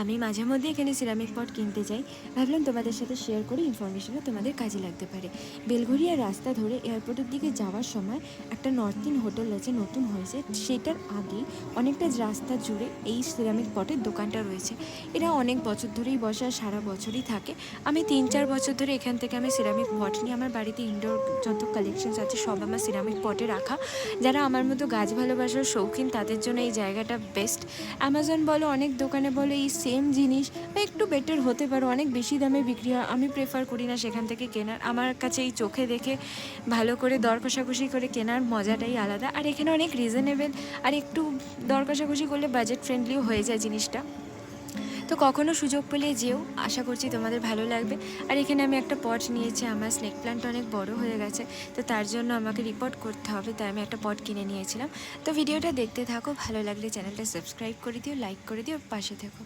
আমি মাঝে মধ্যে এখানে সিরামিক পট কিনতে যাই, ভাবলাম তোমাদের সাথে শেয়ার করি, ইনফরমেশনও তোমাদের কাজে লাগতে পারে। বেলঘরিয়া রাস্তা ধরে এয়ারপোর্টের দিকে যাওয়ার সময় একটা নর্থ ইন হোটেল আছে, নতুন হয়েছে, সেটার আগেই অনেকটা রাস্তা জুড়ে এই সিরামিক পটের দোকানটা রয়েছে। এরা অনেক বছর ধরেই বসে আর সারা বছরই থাকে। আমি 3-4 বছর ধরে এখান থেকে আমি সিরামিক পট নিয়ে আমার বাড়িতে ইনডোর যত কালেকশনস আছে সব আমার সিরামিক পটে রাখা। যারা আমার মতো গাছ ভালোবাসার শৌখিন তাদের জন্য এই জায়গাটা বেস্ট। অ্যামাজন বলো, অনেক দোকানে বলো এই সেম জিনিস বা একটু বেটার হতে পারে, অনেক বেশি দামে বিক্রি হয়। আমি প্রেফার করি না সেখান থেকে কেনার। আমার কাছে এই চোখে দেখে ভালো করে দর কষাকষি করে কেনার মজাটাই আলাদা। আর এখানে অনেক রিজনেবল, আর একটু দর কষাকষি করলে বাজেট ফ্রেন্ডলিও হয়ে যায় জিনিসটা। তো কখনো সুযোগ পেলে যেও, আশা করছি তোমাদের ভালো লাগবে। আর এখানে আমি একটা পট নিয়েছি, আমার স্নেক প্ল্যান্ট অনেক বড় হয়ে গেছে, তো তার জন্য আমাকে রিপোর্ট করতে হবে, তাই আমি একটা পট কিনে নিয়েছিলাম। তো ভিডিওটা দেখতে থাকো, ভালো লাগলে চ্যানেলটা সাবস্ক্রাইব করে দিও, লাইক করে দিও, পাশে থেকো।